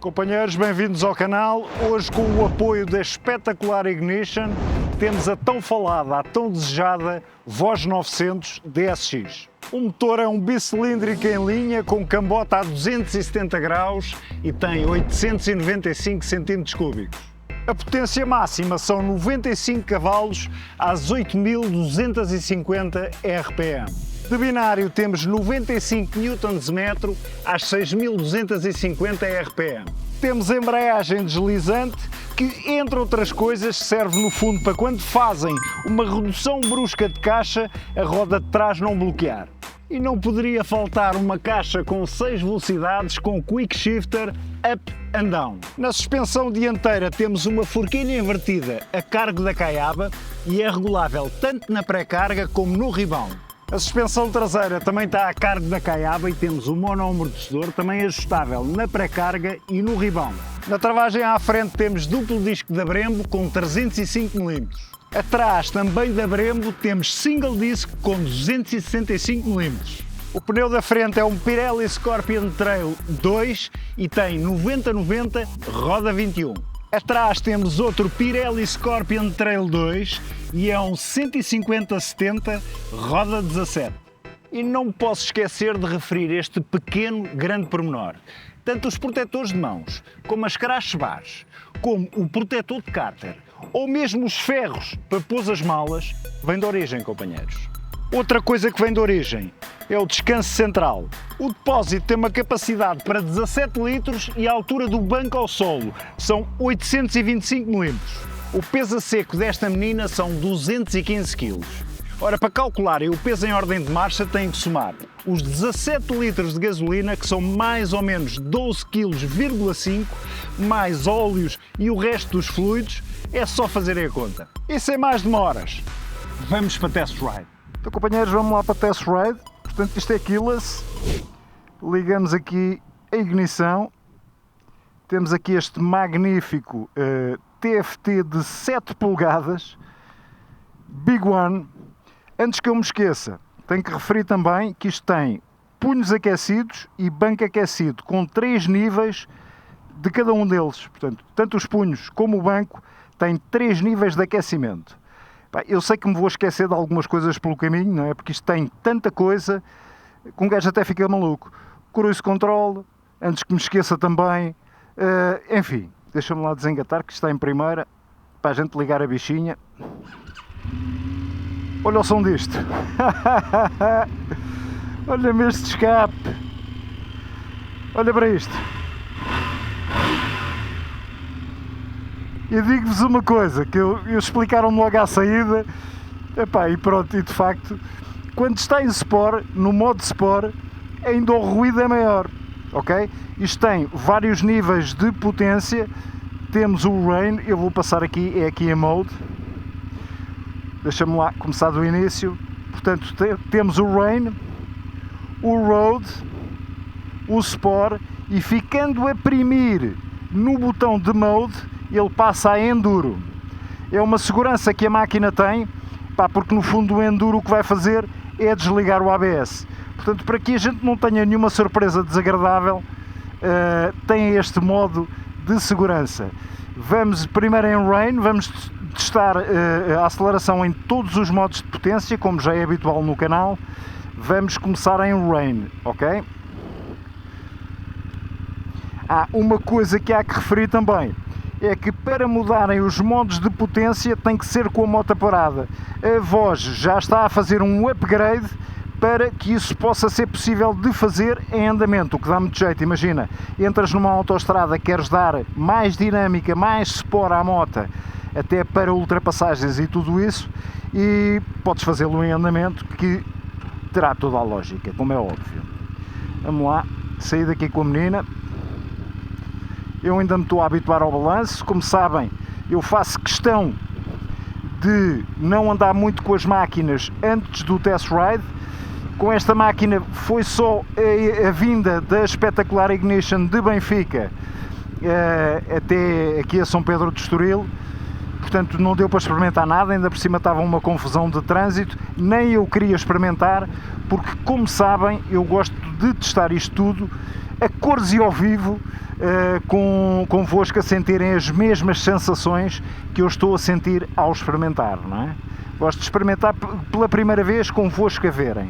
Companheiros, bem-vindos ao canal. Hoje, com o apoio da espetacular Ignition, temos a tão falada, a tão desejada Voz 900 DSX. O motor é um bicilíndrico em linha com cambota a 270 graus e tem 895 cm3. A potência máxima são 95 cavalos às 8.250 RPM. De binário temos 95 Nm às 6.250 RPM. Temos embreagem deslizante que, entre outras coisas, serve no fundo para quando fazem uma redução brusca de caixa, a roda de trás não bloquear. E não poderia faltar uma caixa com 6 velocidades com Quick Shifter Up and Down. Na suspensão dianteira temos uma forquilha invertida a cargo da caiaba e é regulável tanto na pré-carga como no rebound. A suspensão traseira também está a cargo da caiaba e temos um monoamortecedor também ajustável na pré-carga e no rebound. Na travagem à frente temos duplo disco da Brembo com 305 mm. Atrás, também da Brembo, temos single disc com 265 mm. O pneu da frente é um Pirelli Scorpion Trail 2 e tem 90/90 roda 21. Atrás temos outro Pirelli Scorpion Trail 2 e é um 150/70 roda 17. E não me posso esquecer de referir este pequeno grande pormenor. Tanto os protetores de mãos, como as crash bars, como o protetor de cárter, ou mesmo os ferros para pôr as malas, vem de origem, companheiros. Outra coisa que vem de origem é o descanso central. O depósito tem uma capacidade para 17 litros e a altura do banco ao solo são 825 mm. O peso a seco desta menina são 215 kg. Ora, para calcularem o peso em ordem de marcha têm que somar os 17 litros de gasolina, que são mais ou menos 12,5 kg, mais óleos e o resto dos fluidos, é só fazerem a conta. E sem mais demoras, vamos para test ride. Então, companheiros, vamos lá para test ride. Portanto, isto é keyless. Ligamos aqui a ignição. Temos aqui este magnífico TFT de 7 polegadas, Big One. Antes que eu me esqueça, tenho que referir também que isto tem punhos aquecidos e banco aquecido, com 3 níveis de cada um deles. Portanto, tanto os punhos como o banco têm 3 níveis de aquecimento. Eu sei que me vou esquecer de algumas coisas pelo caminho, não é? Porque isto tem tanta coisa que um gajo até fica maluco. Cruise control, antes que me esqueça também. Enfim, deixa-me lá desengatar que está em primeira, para a gente ligar a bichinha. Olha o som disto. Olha-me este escape. Olha para isto. E digo-vos uma coisa, que eu explicaram-me logo à saída, epá, e pronto, e de facto, quando está em Sport, no modo Sport, ainda o ruído é maior, ok? Isto tem vários níveis de potência, temos o Rain, eu vou passar aqui, é aqui em Mode, deixa-me lá começar do início, portanto, temos o Rain, o Road, o Sport, e ficando a premir no botão de Mode, ele passa a Enduro. É uma segurança que a máquina tem, pá, porque no fundo o Enduro o que vai fazer é desligar o ABS. Portanto, para que a gente não tenha nenhuma surpresa desagradável, tem este modo de segurança. Vamos primeiro em Rain, vamos testar a aceleração em todos os modos de potência, como já é habitual no canal. Vamos começar em Rain, ok? Uma coisa que há que referir também é que para mudarem os modos de potência tem que ser com a moto parada. A Voz já está a fazer um upgrade para que isso possa ser possível de fazer em andamento, o que dá muito jeito. Imagina, entras numa autoestrada, queres dar mais dinâmica, mais sport à moto, até para ultrapassagens e tudo isso, e podes fazê-lo em andamento, que terá toda a lógica, como é óbvio. Vamos lá, sair daqui com a menina. Eu ainda me estou a habituar ao balanço. Como sabem, eu faço questão de não andar muito com as máquinas antes do test ride. Com esta máquina foi só a vinda da espetacular Ignition de Benfica até aqui a São Pedro de Estoril. Portanto, não deu para experimentar nada, ainda por cima estava uma confusão de trânsito, nem eu queria experimentar, porque, como sabem, eu gosto de testar isto tudo a cores e ao vivo, convosco a sentirem as mesmas sensações que eu estou a sentir ao experimentar, não é? Gosto de experimentar pela primeira vez convosco a verem.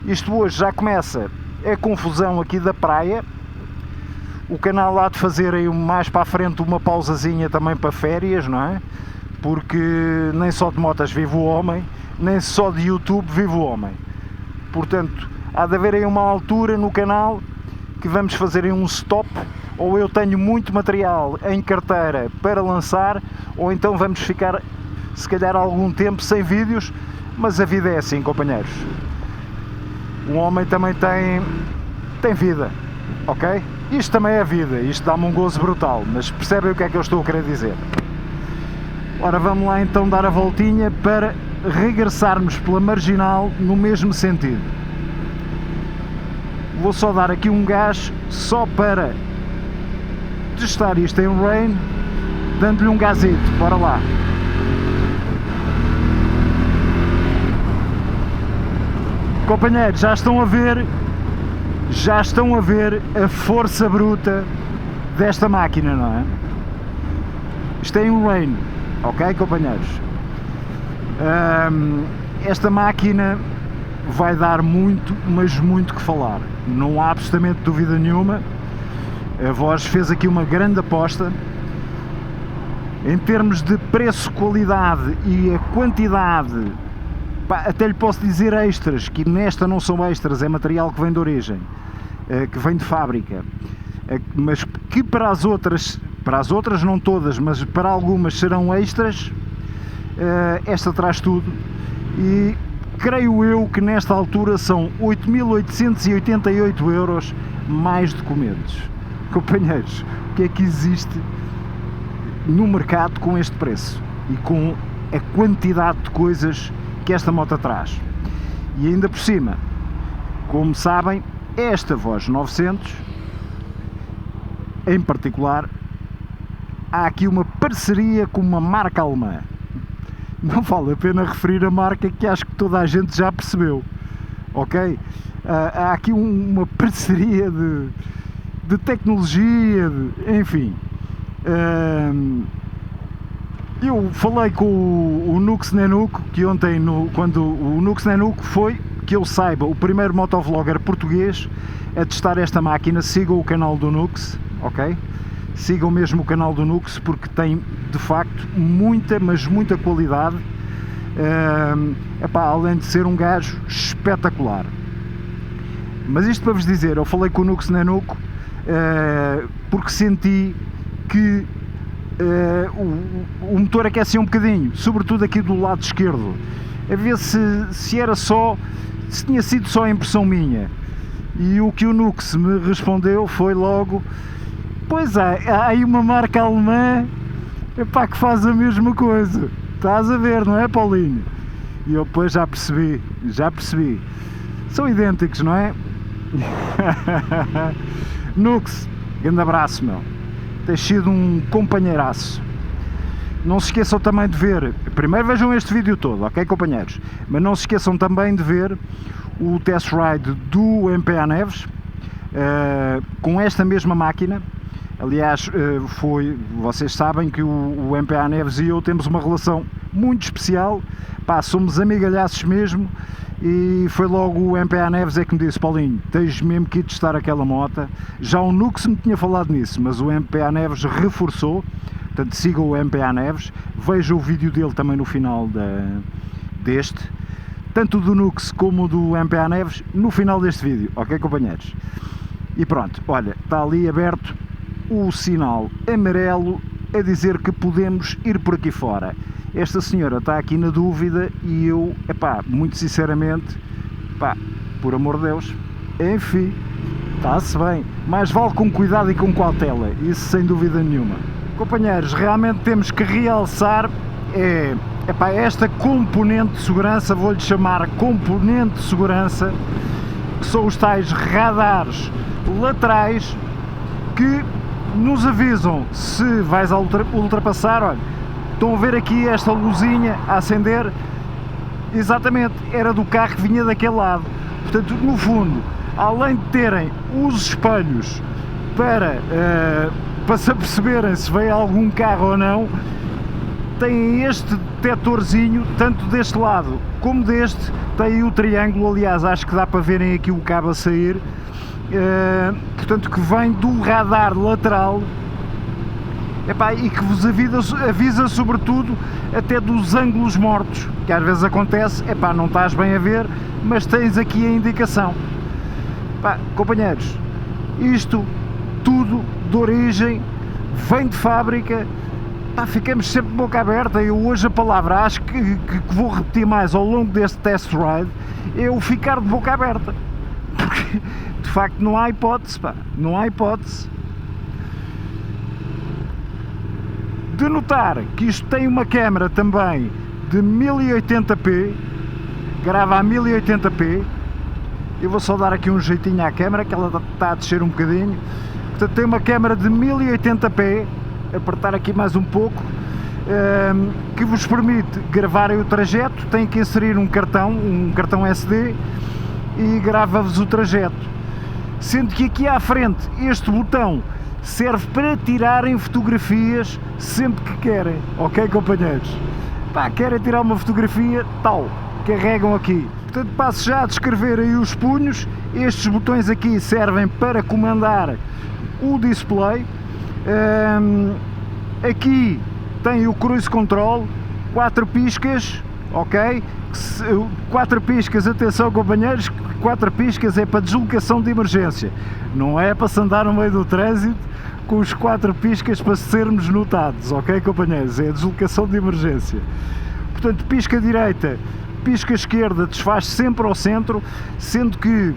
Isto hoje já começa a confusão aqui da praia. O canal há de fazer aí mais para a frente uma pausazinha também para férias, não é? Porque nem só de motas vive o homem, nem só de YouTube vive o homem. Portanto, há de haver aí uma altura no canal que vamos fazer aí um stop, ou eu tenho muito material em carteira para lançar, ou então vamos ficar se calhar algum tempo sem vídeos, mas a vida é assim, companheiros. O homem também tem vida, ok? Isto também é vida, isto dá-me um gozo brutal, mas percebem o que é que eu estou a querer dizer. Ora, vamos lá então dar a voltinha para regressarmos pela marginal no mesmo sentido. Vou só dar aqui um gás só para testar isto em rain, dando-lhe um gazito, bora lá. Companheiros, já estão a ver a força bruta desta máquina, não é? Isto é em rain, ok, companheiros? Esta máquina vai dar muito, mas muito que falar, não há absolutamente dúvida nenhuma. A Voz fez aqui uma grande aposta em termos de preço, qualidade e a quantidade. Até lhe posso dizer extras, que nesta não são extras, é material que vem de origem, que vem de fábrica, mas que para as outras não todas, mas para algumas serão extras. Esta traz tudo e creio eu que nesta altura são 8.888 € mais documentos. Companheiros, o que é que existe no mercado com este preço e com a quantidade de coisas que esta moto traz? E ainda por cima, como sabem, esta Voz 900 em particular, há aqui uma parceria com uma marca alemã. Não vale a pena referir a marca, que acho que toda a gente já percebeu, ok? Há aqui uma parceria de tecnologia, enfim. Eu falei com o Nux Nenuco, que ontem, quando o Nux Nenuco foi, que eu saiba, o primeiro motovlogger português a testar esta máquina. Sigam o canal do Nux, ok? Sigam mesmo o canal do Nux, porque tem de facto muita, mas muita qualidade, além de ser um gajo espetacular. Mas isto para vos dizer, eu falei com o Nux Nenuco porque senti que o motor aquecia um bocadinho, sobretudo aqui do lado esquerdo, a ver se era só, se tinha sido só impressão minha. E o que o Nux me respondeu foi logo: pois há aí uma marca alemã, que faz a mesma coisa, estás a ver, não é, Paulinho? E eu depois já percebi, são idênticos, não é? Nux, grande abraço, meu, tens sido um companheiraço. Não se esqueçam também de ver, primeiro vejam este vídeo todo, ok, companheiros? Mas não se esqueçam também de ver o test ride do MPA Neves, com esta mesma máquina. Aliás, vocês sabem que o MPA Neves e eu temos uma relação muito especial, somos amigalhaços mesmo, e foi logo o MPA Neves que me disse: Paulinho, tens mesmo que ir testar aquela moto. Já o Nux me tinha falado nisso, mas o MPA Neves reforçou. Portanto, sigam o MPA Neves, vejam o vídeo dele também no final deste, tanto do Nux como do MPA Neves, no final deste vídeo, ok, companheiros? E pronto, olha, está ali aberto o sinal amarelo a dizer que podemos ir por aqui fora. Esta senhora está aqui na dúvida e eu, muito sinceramente, por amor de Deus, enfim, está-se bem, mais vale com cuidado e com cautela, isso sem dúvida nenhuma. Companheiros, realmente temos que realçar esta componente de segurança, vou-lhe chamar componente de segurança, que são os tais radares laterais que nos avisam se vais a ultrapassar. Olha, estão a ver aqui esta luzinha a acender? Exatamente, era do carro que vinha daquele lado. Portanto, no fundo, além de terem os espelhos para se aperceberem se vem algum carro ou não, tem este detetorzinho, tanto deste lado como deste, tem o triângulo, aliás, acho que dá para verem aqui o cabo a sair, portanto, que vem do radar lateral, e que vos avisa sobretudo até dos ângulos mortos, que às vezes acontece, não estás bem a ver, mas tens aqui a indicação. Companheiros, isto tudo de origem, vem de fábrica, ficamos sempre de boca aberta. Eu hoje a palavra, acho que vou repetir mais ao longo deste test ride, é o ficar de boca aberta, porque de facto não há hipótese, não há hipótese. De notar que isto tem uma câmara também de 1080p, grava a 1080p, eu vou só dar aqui um jeitinho à câmara, que ela está a descer um bocadinho, portanto tem uma câmara de 1080p, apertar aqui mais um pouco, que vos permite gravarem o trajeto, tem que inserir um cartão SD e grava-vos o trajeto, sendo que aqui à frente este botão serve para tirarem fotografias sempre que querem, ok, companheiros? Querem tirar uma fotografia, carregam aqui. Portanto, passo já a descrever aí os punhos. Estes botões aqui servem para comandar o display. Aqui tem o Cruise Control, 4 piscas, ok? 4 piscas, atenção companheiros, 4 piscas é para deslocação de emergência, não é para se andar no meio do trânsito com os 4 piscas para sermos notados, ok companheiros? É a deslocação de emergência. Portanto, pisca direita, pisca esquerda, desfaz sempre ao centro, sendo que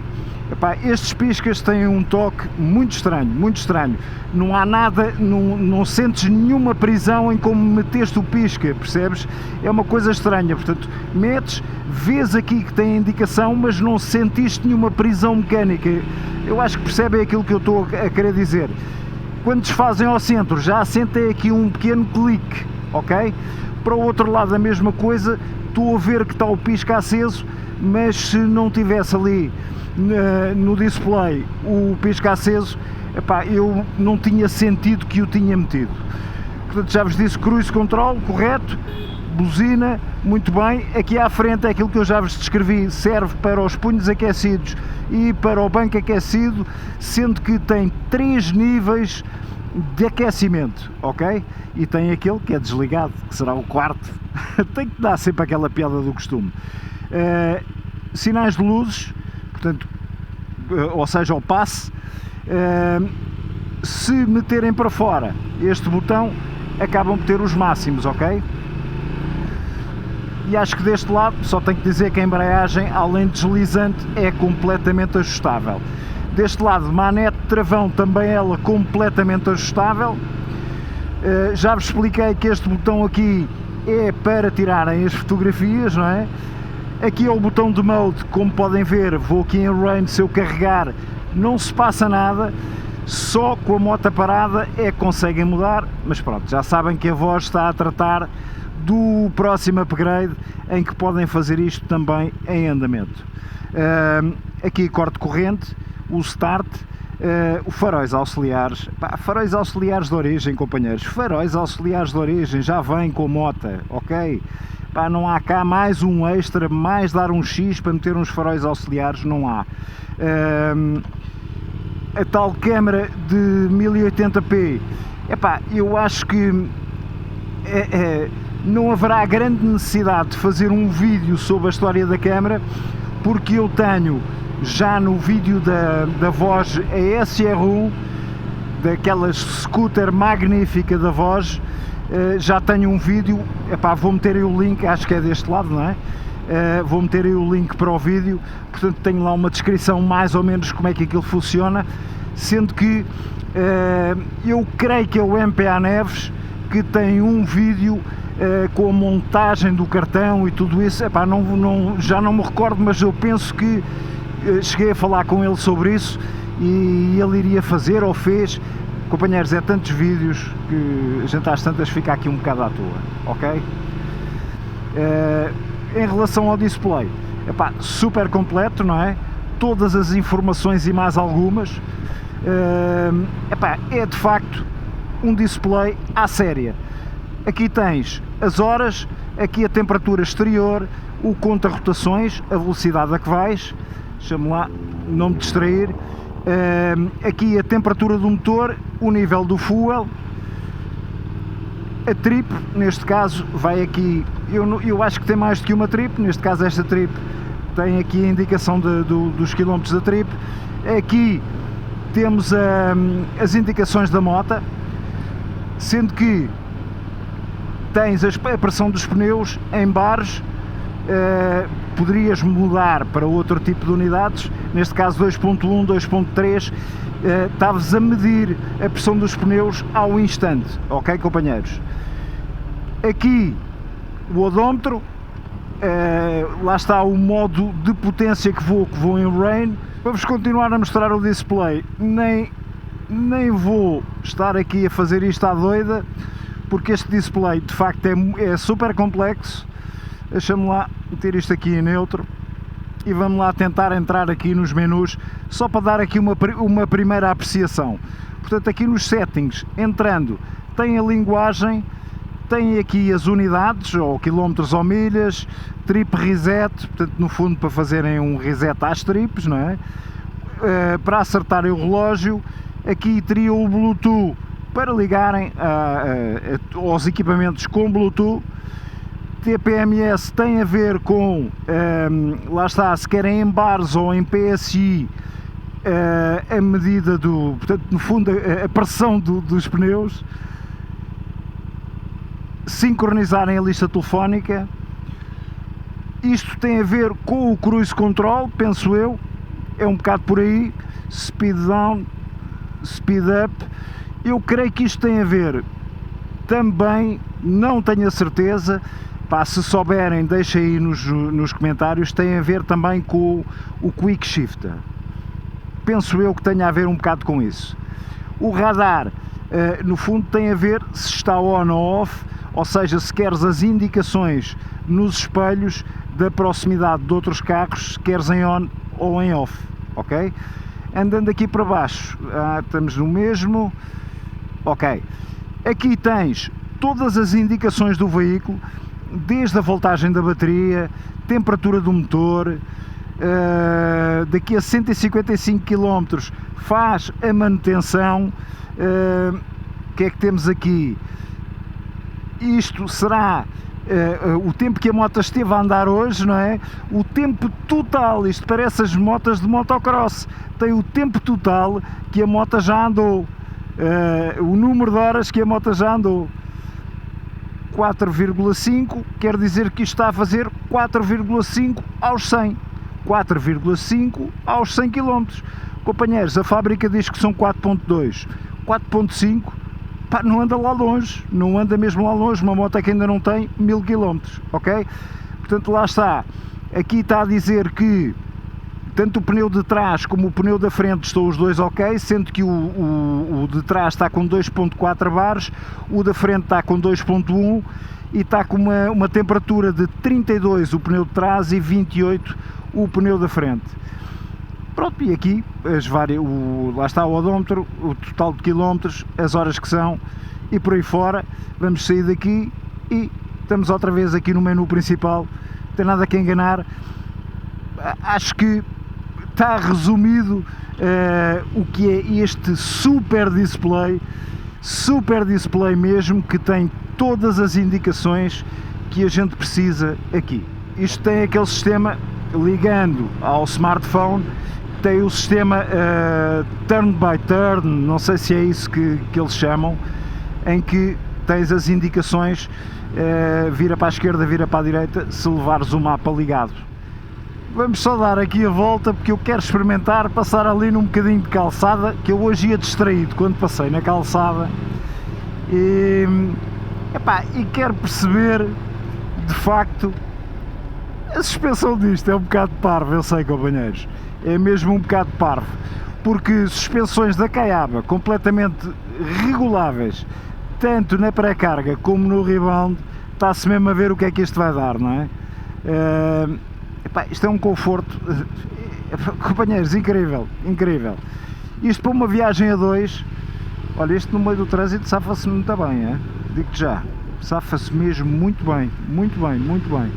estes piscas têm um toque muito estranho, não há nada, não sentes nenhuma prisão em como meteste o pisca, percebes? É uma coisa estranha, portanto, metes, vês aqui que tem indicação, mas não sentiste nenhuma prisão mecânica. Eu acho que percebem aquilo que eu estou a querer dizer. Quando desfazem ao centro, já sentem aqui um pequeno clique, ok? Para o outro lado a mesma coisa, estou a ver que está o pisca aceso, mas se não tivesse ali no display o pisca aceso, eu não tinha sentido que o tinha metido. Portanto, já vos disse, Cruise Control, correto, buzina, muito bem. Aqui à frente é aquilo que eu já vos descrevi, serve para os punhos aquecidos e para o banco aquecido, sendo que tem 3 níveis de aquecimento, ok? E tem aquele que é desligado, que será o quarto. Tem que dar sempre aquela piada do costume. Sinais de luzes, portanto, ou seja, o passe, se meterem para fora este botão, acabam por ter os máximos, ok? E acho que deste lado, só tenho que dizer que a embreagem, além de deslizante, é completamente ajustável. Deste lado, manete de travão, também ela completamente ajustável. Já vos expliquei que este botão aqui é para tirarem as fotografias, não é? Aqui é o botão de mode, como podem ver, vou aqui em range, se eu carregar não se passa nada, só com a moto parada é que conseguem mudar, mas pronto, já sabem que a voz está a tratar do próximo upgrade em que podem fazer isto também em andamento. Aqui corte corrente, o start, o faróis auxiliares, faróis auxiliares de origem, companheiros, faróis auxiliares de origem, já vem com mota, ok? Não há cá mais um extra, mais dar um X para meter uns faróis auxiliares, não há. A tal câmara de 1080p, eu acho que não haverá grande necessidade de fazer um vídeo sobre a história da câmara, porque eu tenho já no vídeo da Voz a SR1, daquela scooter magnífica da Voz, já tenho um vídeo, vou meter aí o link, acho que é deste lado, não é? Vou meter aí o link para o vídeo, portanto tenho lá uma descrição mais ou menos como é que aquilo funciona, sendo que eu creio que é o MPA Neves que tem um vídeo com a montagem do cartão e tudo isso, já não me recordo, mas eu penso que cheguei a falar com ele sobre isso e ele iria fazer ou fez. Companheiros, é tantos vídeos que a gente às tantas fica aqui um bocado à toa, ok? Em relação ao display, super completo, não é? todas as informações e mais algumas. É de facto um display à séria. Aqui tens as horas, aqui a temperatura exterior, o conta-rotações, a velocidade a que vais, deixa-me lá não me distrair, aqui a temperatura do motor, o nível do fuel, a trip, neste caso vai aqui, eu acho que tem mais do que uma trip, neste caso esta trip tem aqui a indicação dos quilómetros da trip. Aqui temos as indicações da moto, sendo que tens a pressão dos pneus em bares. Poderias mudar para outro tipo de unidades, neste caso 2.1, 2.3, estavas a medir a pressão dos pneus ao instante, ok, companheiros? Aqui o odómetro, lá está o modo de potência que vou em rain. Vamos continuar a mostrar o display, nem vou estar aqui a fazer isto à doida, porque este display de facto é super complexo. Deixa-me lá meter isto aqui em neutro e vamos lá tentar entrar aqui nos menus, só para dar aqui uma primeira apreciação. Portanto, aqui nos settings, entrando, tem a linguagem, tem aqui as unidades, ou quilómetros ou milhas, trip reset, portanto no fundo para fazerem um reset às trips, não é? Para acertarem o relógio. Aqui teria o Bluetooth para ligarem aos equipamentos com Bluetooth. TPMS tem a ver com, lá está, se querem em bares ou em PSI, a medida portanto no fundo a pressão dos pneus, sincronizarem a lista telefónica. Isto tem a ver com o cruise control, penso eu, é um bocado por aí, speed down, speed up. Eu creio que isto tem a ver também, não tenho a certeza, se souberem deixem aí nos comentários, tem a ver também com o quick shifter. Penso eu que tenha a ver um bocado com isso. O radar, no fundo, tem a ver se está on ou off, ou seja, se queres as indicações nos espelhos da proximidade de outros carros, se queres em on ou em off, ok? Andando aqui para baixo, estamos no mesmo, ok. Aqui tens todas as indicações do veículo, desde a voltagem da bateria, temperatura do motor, daqui a 155 km faz a manutenção. O que é que temos aqui? Isto será o tempo que a moto esteve a andar hoje, não é? O tempo total, isto parece as motas de motocross, tem o tempo total que a moto já andou, o número de horas que a moto já andou. 4,5, quer dizer que isto está a fazer 4,5 aos 100, 4,5 aos 100 km. Companheiros, a fábrica diz que são 4,2, 4,5, não anda lá longe, não anda mesmo lá longe, uma moto que ainda não tem 1000 km, ok? Portanto, lá está, aqui está a dizer que tanto o pneu de trás como o pneu da frente estão os dois ok, sendo que o de trás está com 2.4 bares, o da frente está com 2.1 e está com uma temperatura de 32 o pneu de trás e 28 o pneu da frente. Pronto, e aqui lá está o odómetro, o total de quilómetros, as horas que são e por aí fora. Vamos sair daqui e estamos outra vez aqui no menu principal, não tem nada que enganar. Acho que está resumido o que é este super display mesmo, que tem todas as indicações que a gente precisa aqui. Isto tem aquele sistema, ligando ao smartphone, tem o sistema turn by turn, não sei se é isso que eles chamam, em que tens as indicações, vira para a esquerda, vira para a direita, se levares o mapa ligado. Vamos só dar aqui a volta, porque eu quero experimentar passar ali num bocadinho de calçada, que eu hoje ia distraído quando passei na calçada, e quero perceber de facto a suspensão disto. É um bocado parvo, eu sei, companheiros, é mesmo um bocado parvo, porque suspensões da Caiaba completamente reguláveis, tanto na pré-carga como no rebound, está-se mesmo a ver o que é que isto vai dar, não é? Isto é um conforto, Companheiros, incrível, incrível. Isto para uma viagem a dois, olha, isto no meio do trânsito safa-se muito bem, é? Digo-te já, safa-se mesmo muito bem, muito bem, muito bem.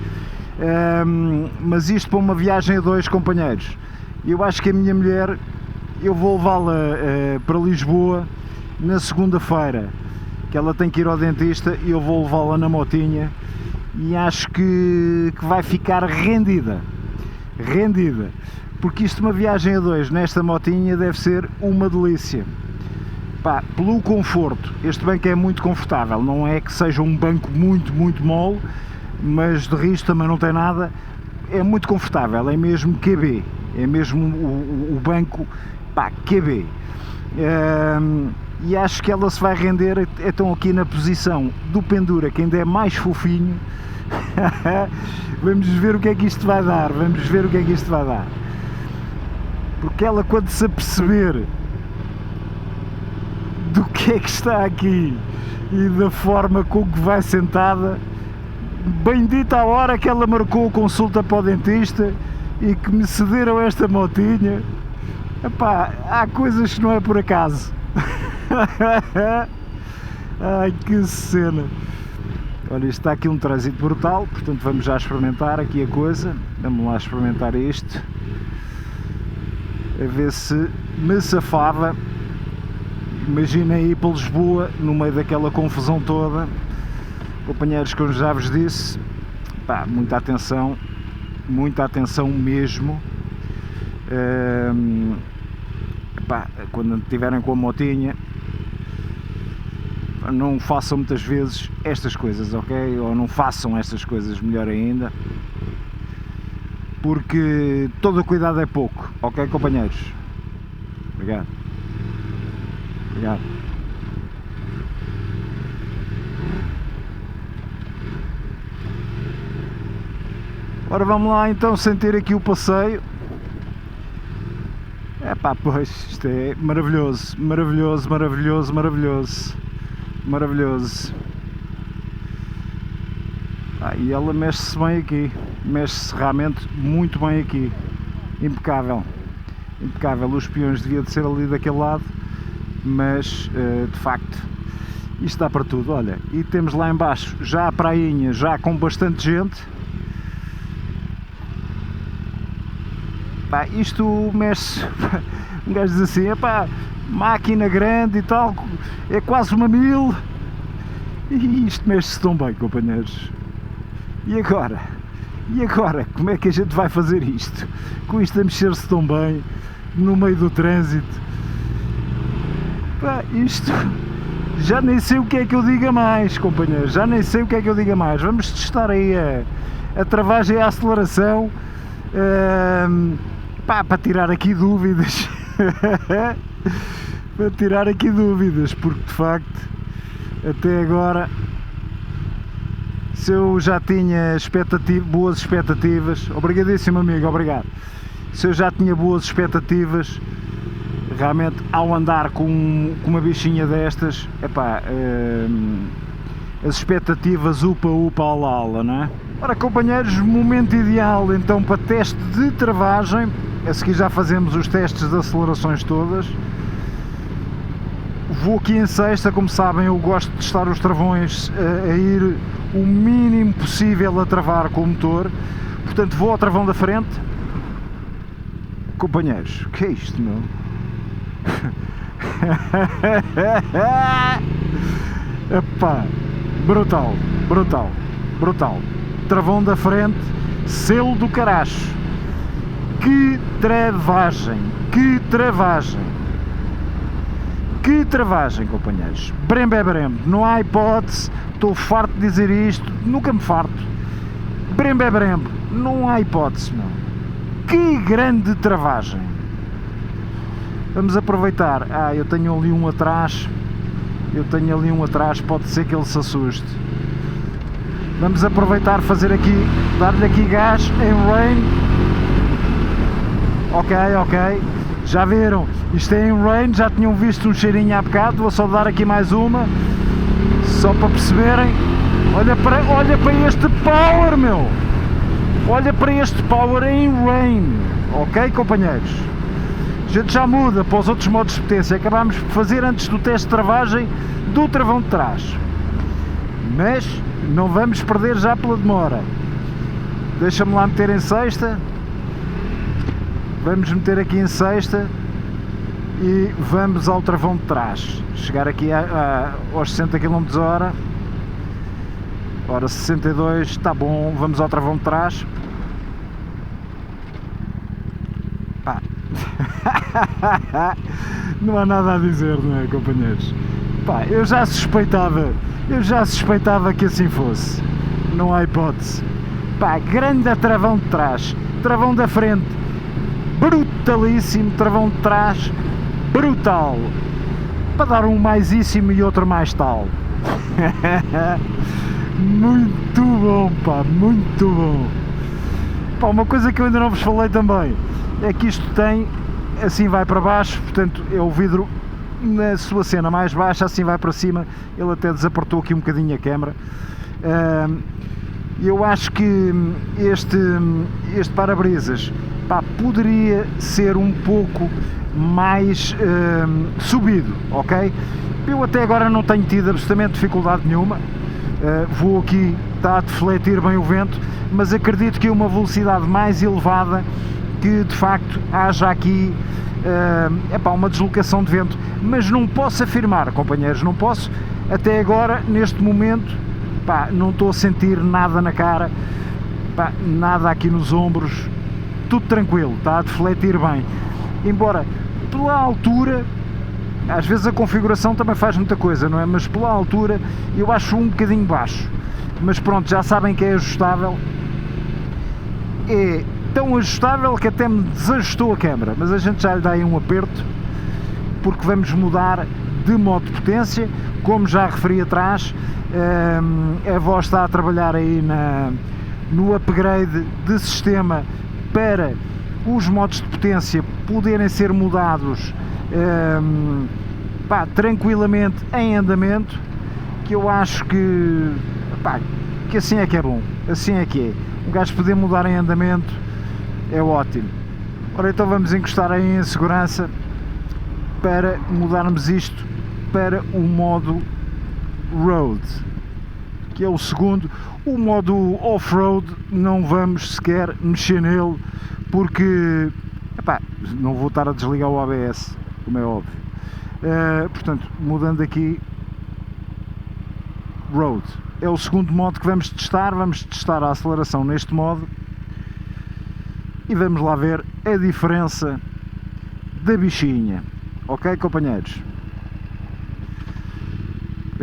Mas isto para uma viagem a dois, companheiros, eu acho que a minha mulher, eu vou levá-la para Lisboa na segunda-feira, que ela tem que ir ao dentista, e eu vou levá-la na motinha, e acho que vai ficar rendida, porque isto, uma viagem a dois nesta motinha, deve ser uma delícia. Pá, pelo conforto, este banco é muito confortável, não é que seja um banco muito mole, mas de risco também não tem nada, é muito confortável, é mesmo QB, é mesmo o banco, pá, QB. E acho que ela se vai render, então aqui na posição do pendura, que ainda é mais fofinho. Vamos ver o que é que isto vai dar, porque ela, quando se aperceber do que é que está aqui e da forma com que vai sentada, bendita a hora que ela marcou consulta para o dentista e que me cederam esta motinha. Epá, há coisas que não é por acaso. Ai, que cena. Olha, isto está aqui um trânsito brutal, portanto vamos já experimentar aqui a coisa. Vamos lá experimentar isto, a ver se me safava. Imaginem ir para Lisboa no meio daquela confusão toda, companheiros, como já vos disse, pá, muita atenção mesmo. Pá, quando estiverem com a motinha, não façam muitas vezes estas coisas, ok? Ou não façam estas coisas, melhor ainda, porque todo o cuidado é pouco, ok, companheiros? Obrigado. Ora, vamos lá então sentir aqui o passeio. Epá, pois, isto é maravilhoso. E ela mexe-se bem aqui, mexe-se realmente muito bem aqui, impecável, os peões deviam de ser ali daquele lado, mas de facto isto dá para tudo. Olha, e temos lá embaixo já a prainha, já com bastante gente. Pá, isto mexe, um gajo diz assim, epá, máquina grande e tal, é quase uma 1000, e isto mexe-se tão bem, companheiros. E agora, como é que a gente vai fazer isto? Com isto a mexer-se tão bem, no meio do trânsito. Pá, isto, já nem sei o que é que eu diga mais, companheiros, Vamos testar aí a travagem e a aceleração, pá, para tirar aqui dúvidas. Porque de facto, até agora, se eu já tinha boas expectativas, obrigadíssimo amigo, obrigado. Se eu já tinha boas expectativas, realmente ao andar com uma bichinha destas, epá, as expectativas upa ala, não é? Ora, companheiros, momento ideal então para teste de travagem. A seguir já fazemos os testes de acelerações todas. Vou aqui em sexta, como sabem, eu gosto de testar os travões a ir o mínimo possível a travar com o motor. Portanto, vou ao travão da frente. Companheiros, o que é isto, meu? Epá, brutal. Travão da frente, selo do caracho. Que travagem, companheiros. Brembo é brembo, não há hipótese. Estou farto de dizer isto, nunca me farto. Brembo é brembo, não há hipótese, não. Que grande travagem. Vamos aproveitar. Eu tenho ali um atrás, pode ser que ele se assuste. Vamos aproveitar, fazer aqui, dar-lhe aqui gás em rain. Ok, já viram, isto é em rain, já tinham visto um cheirinho há bocado, vou só dar aqui mais uma, só para perceberem. Olha para este power, meu, olha para este power em rain. ok, companheiros? A gente já muda para os outros modos de potência, acabámos por fazer antes do teste de travagem do travão de trás, mas não vamos perder já pela demora. Deixa-me lá meter em sexta, vamos meter aqui em sexta e vamos ao travão de trás, chegar aqui aos 60 km/h, ora 62, está bom, vamos ao travão de trás. Pá. Não há nada a dizer, não é, companheiros? Pá, eu já suspeitava que assim fosse, não há hipótese. Pá, grande travão de trás, travão da frente brutalíssimo, travão de trás brutal, para dar um maisíssimo e outro mais tal. Muito bom, pá, muito bom. Pá, uma coisa que eu ainda não vos falei também é que isto tem, assim vai para baixo, portanto é o vidro na sua cena mais baixa, assim vai para cima. Ele até desapertou aqui um bocadinho a câmara. Eu acho que este para-brisas, pá, poderia ser um pouco mais subido, ok? Eu até agora não tenho tido absolutamente dificuldade nenhuma. Vou aqui, está a defletir bem o vento, mas acredito que a uma velocidade mais elevada que de facto haja aqui uma deslocação de vento, mas não posso afirmar, companheiros, não posso. Até agora, neste momento, pá, não estou a sentir nada na cara, pá, nada aqui nos ombros, tudo tranquilo, está a defletir bem, embora pela altura, às vezes a configuração também faz muita coisa, não é? Mas pela altura eu acho um bocadinho baixo, mas pronto, já sabem que é ajustável, é tão ajustável que até me desajustou a câmera, mas a gente já lhe dá aí um aperto, porque vamos mudar de modo de potência, como já referi atrás. A voz está a trabalhar aí no upgrade de sistema para os modos de potência poderem ser mudados tranquilamente em andamento, que eu acho que assim é que é bom, assim é que é, um gajo poder mudar em andamento é ótimo. Ora, então vamos encostar aí em segurança para mudarmos isto para o modo Road, que é o segundo. O modo Off-Road não vamos sequer mexer nele, porque não vou estar a desligar o ABS, como é óbvio. Portanto, mudando aqui, Road é o segundo modo que vamos testar a aceleração neste modo e vamos lá ver a diferença da bichinha, ok, companheiros?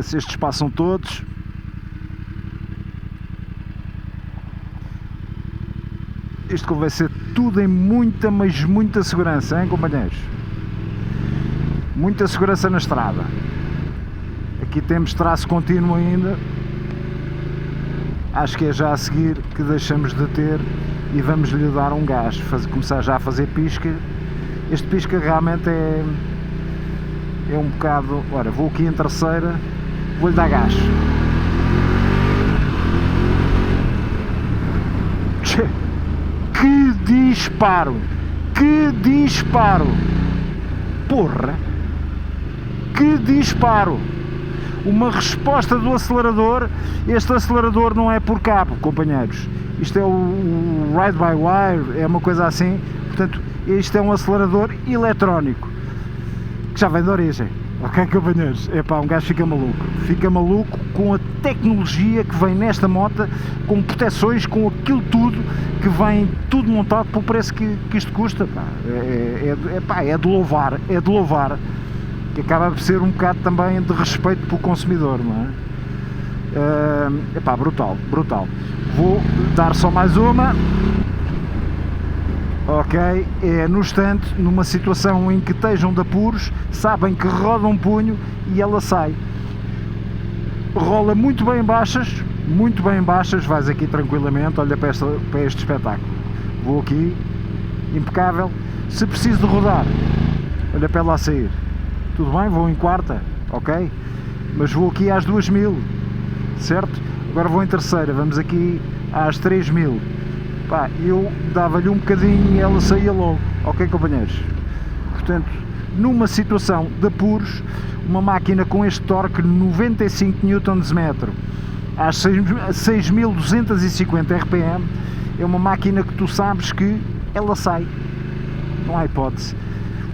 Se estes passam todos. Isto vai ser tudo em muita, mas muita segurança, hein, companheiros? Muita segurança na estrada. Aqui temos traço contínuo ainda. Acho que é já a seguir que deixamos de ter e vamos lhe dar um gás, começar já a fazer pisca. Este pisca realmente é um bocado... Ora, vou aqui em terceira, vou-lhe dar gás. Que disparo! Que disparo! Porra! Que disparo! Uma resposta do acelerador. Este acelerador não é por cabo, companheiros. Isto é o Ride by Wire, é uma coisa assim. Portanto, isto é um acelerador eletrónico que já vem de origem. Ok, companheiros? Epá, um gajo fica maluco com a tecnologia que vem nesta moto, com proteções, com aquilo tudo, que vem tudo montado pelo preço que isto custa. Pá. É de louvar, que acaba por ser um bocado também de respeito pelo consumidor, não é? Brutal. Vou dar só mais uma. Ok, é no estante, numa situação em que estejam de apuros, sabem que roda um punho e ela sai. Rola muito bem em baixas, vais aqui tranquilamente, olha para este espetáculo. Vou aqui, impecável. Se preciso de rodar, olha para ela a sair. Tudo bem, vou em quarta, ok? Mas vou aqui às 2000, certo? Agora vou em terceira, vamos aqui às 3000. pá, eu dava-lhe um bocadinho e ela saía logo, ok companheiros? Portanto, numa situação de apuros, uma máquina com este torque 95 Nm às 6.250 RPM é uma máquina que tu sabes que ela sai, não há hipótese.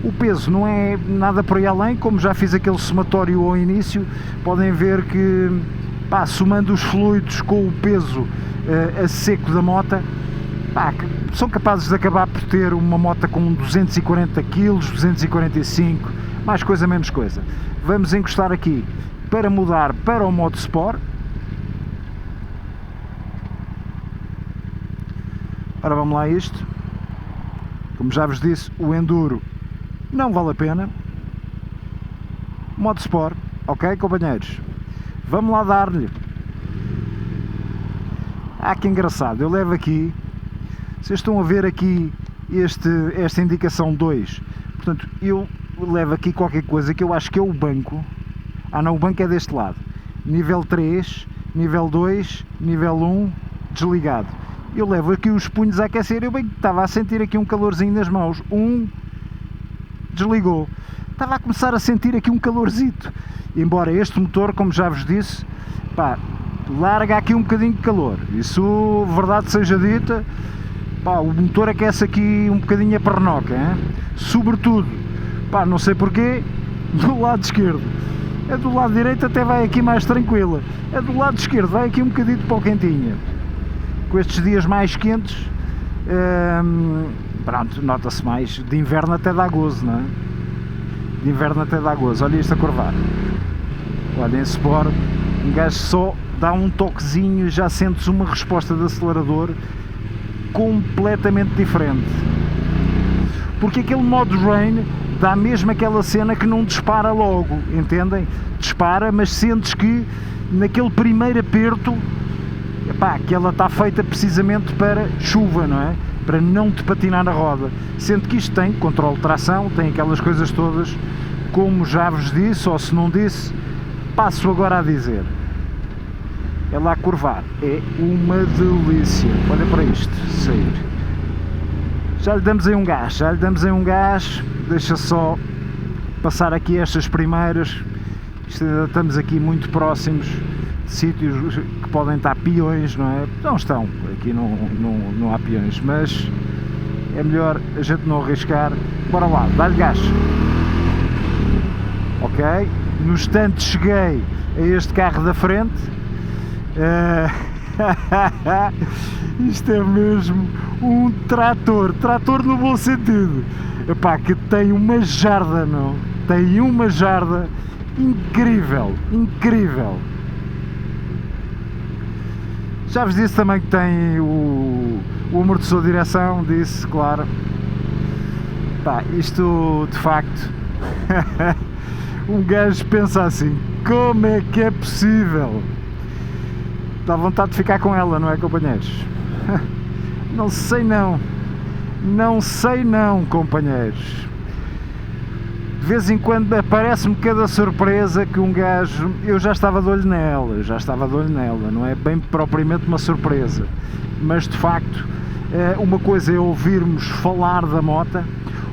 O peso não é nada por aí além, como já fiz aquele somatório ao início, podem ver que, pá, somando os fluidos com o peso a seco da moto, pá, são capazes de acabar por ter uma moto com 240 kg, 245, mais coisa menos coisa. Vamos encostar aqui para mudar para o modo Sport. Ora, vamos lá a isto. Como já vos disse, o Enduro não vale a pena. Modo Sport, ok companheiros? Vamos lá dar-lhe. Ah, que engraçado, eu levo aqui, vocês estão a ver aqui esta indicação 2, portanto eu levo aqui qualquer coisa que eu acho que é o banco. Ah não, o banco é deste lado. Nível 3, nível 2, nível 1, desligado. Eu levo aqui os punhos a aquecer, eu bem que estava a sentir aqui um calorzinho nas mãos. Desligou. Estava a começar a sentir aqui um calorzito. Embora este motor, como já vos disse, pá, larga aqui um bocadinho de calor. Isso, verdade seja dita, pá, o motor aquece aqui um bocadinho a pernoca, hein? Sobretudo, pá, não sei porquê, do lado esquerdo. A do lado direito até vai aqui mais tranquila. A do lado esquerdo vai aqui um bocadinho para o quentinha. Com estes dias mais quentes, pronto, nota-se mais. De inverno até dá gozo, não é? De inverno até dá gozo. Olha isto a curvar. Olha, em Sport, um gajo só dá um toquezinho e já sentes uma resposta de acelerador completamente diferente. Porque aquele modo Rain dá mesmo aquela cena que não dispara logo, entendem? Dispara, mas sentes que naquele primeiro aperto, epá, que ela está feita precisamente para chuva, não é? Para não te patinar na roda. Sendo que isto tem controle de tração, tem aquelas coisas todas, como já vos disse, ou se não disse, passo agora a dizer. Ela a curvar é uma delícia. Olha para isto, sair. Já lhe damos aí um gás, deixa só passar aqui estas primeiras. Isto ainda estamos aqui muito próximos de sítios que podem estar peões, não é? Não estão, aqui não há peões, mas é melhor a gente não arriscar. Bora lá, dá-lhe gás. Ok, no instante cheguei a este carro da frente. Isto é mesmo um trator no bom sentido. Epá, que tem uma jarda, não? Tem uma jarda incrível. Já vos disse também que tem o amortecedor de direção, disse, claro. Pá, isto de facto um gajo pensa assim, como é que é possível? Dá vontade de ficar com ela, não é companheiros? Não sei não, companheiros. De vez em quando aparece-me cada surpresa que um gajo... Eu já estava de olho nela, não é bem propriamente uma surpresa, mas de facto, uma coisa é ouvirmos falar da moto,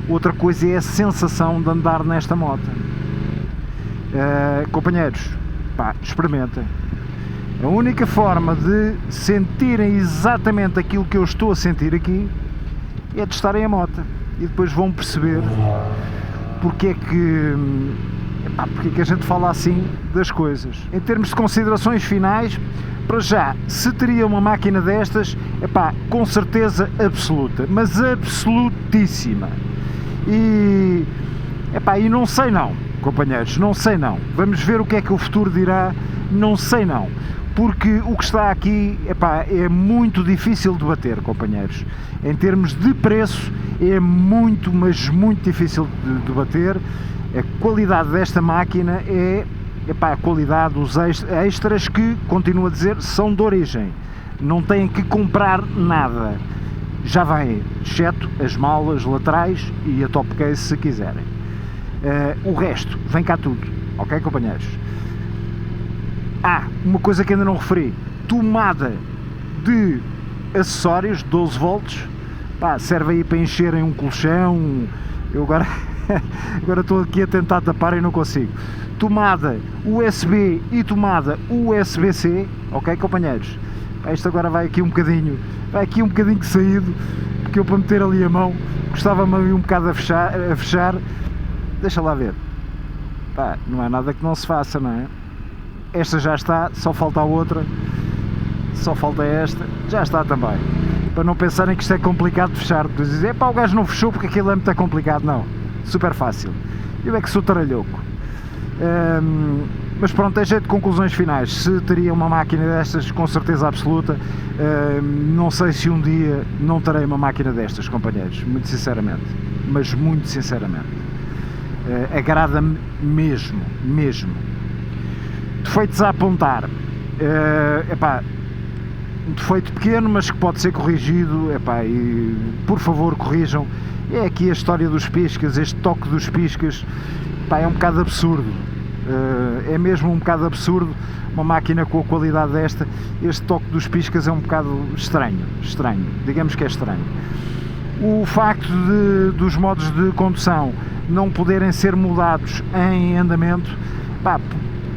outra coisa é a sensação de andar nesta moto. Companheiros, pá, experimentem. A única forma de sentirem exatamente aquilo que eu estou a sentir aqui é testarem a moto e depois vão perceber porque é que a gente fala assim das coisas. Em termos de considerações finais, para já, se teria uma máquina destas, com certeza absoluta, mas absolutíssima. E não sei não, companheiros, não sei não. Vamos ver o que é que o futuro dirá, não sei não. Porque o que está aqui é muito difícil de bater, companheiros. Em termos de preço é muito, mas muito difícil de bater. A qualidade desta máquina é a qualidade dos extras que, continuo a dizer, são de origem. Não têm que comprar nada. Já vem, exceto as malas laterais e a top case se quiserem. O resto, vem cá tudo. Ok, companheiros? Uma coisa que ainda não referi, tomada de acessórios, 12 volts, pá, serve aí para encherem um colchão. Eu agora estou aqui a tentar tapar e não consigo. Tomada USB e tomada USB-C, ok, companheiros? Pá, isto agora vai aqui um bocadinho saído, porque eu, para meter ali a mão, gostava-me ali um bocado a fechar. Deixa lá ver. Pá, não é nada que não se faça, não é? Esta já está, só falta a outra, só falta esta, já está também. Para não pensarem que isto é complicado de fechar, de dizer, pá, o gajo não fechou porque aquilo é muito complicado. Não, super fácil. Eu é que sou taralhoco. Mas pronto, é jeito de conclusões finais. Se teria uma máquina destas, com certeza absoluta, não sei se um dia não terei uma máquina destas, companheiros, muito sinceramente, mas muito sinceramente. Agrada-me mesmo. Defeitos a apontar, epá, um defeito pequeno, mas que pode ser corrigido, epá, e por favor corrijam. É aqui a história dos piscas, este toque dos piscas, epá, é um bocado absurdo, é mesmo um bocado absurdo. Uma máquina com a qualidade desta, este toque dos piscas é um bocado estranho, digamos que é estranho. O facto dos modos de condução não poderem ser mudados em andamento, pá,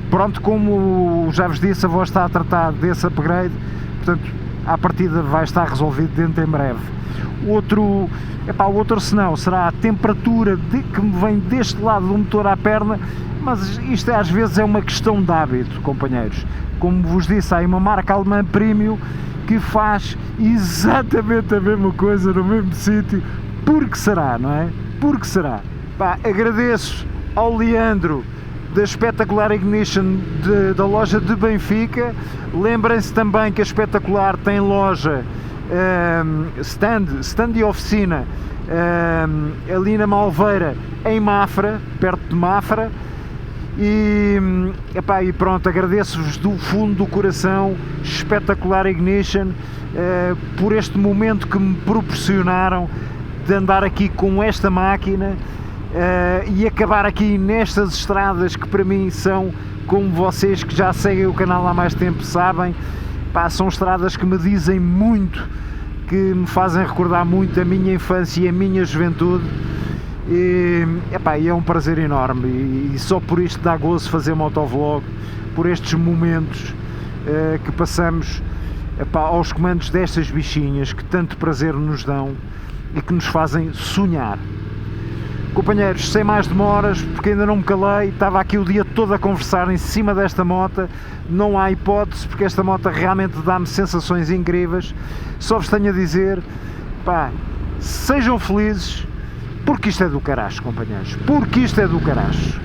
pronto, como já vos disse, a voz está a tratar desse upgrade, portanto, à partida vai estar resolvido dentro em breve. O outro senão será a temperatura que me vem deste lado do motor à perna, mas isto às vezes é uma questão de hábito, companheiros. Como vos disse, há uma marca alemã premium que faz exatamente a mesma coisa no mesmo sítio. Porque será, não é? Porque será? Pá, agradeço ao Leandro da Espetacular Ignition da loja de Benfica. Lembrem-se também que a Espetacular tem loja, stand e oficina ali na Malveira, em Mafra, perto de Mafra. E pronto, agradeço-vos do fundo do coração, Espetacular Ignition, por este momento que me proporcionaram de andar aqui com esta máquina e acabar aqui nestas estradas que para mim são, como vocês que já seguem o canal há mais tempo sabem, pá, são estradas que me dizem muito, que me fazem recordar muito a minha infância e a minha juventude. E é um prazer enorme, e só por isto dá gozo fazer motovlog, por estes momentos que passamos aos comandos destas bichinhas que tanto prazer nos dão e que nos fazem sonhar. Companheiros, sem mais demoras, porque ainda não me calei, estava aqui o dia todo a conversar em cima desta moto, não há hipótese, porque esta moto realmente dá-me sensações incríveis. Só vos tenho a dizer, pá, sejam felizes, porque isto é do caraço, companheiros, porque isto é do caraço.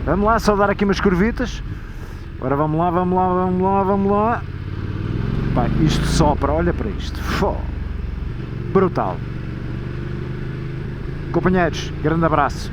Vamos lá, só dar aqui umas curvitas. Agora vamos lá. Pá, isto sopra, olha para isto. Brutal. Companheiros, grande abraço.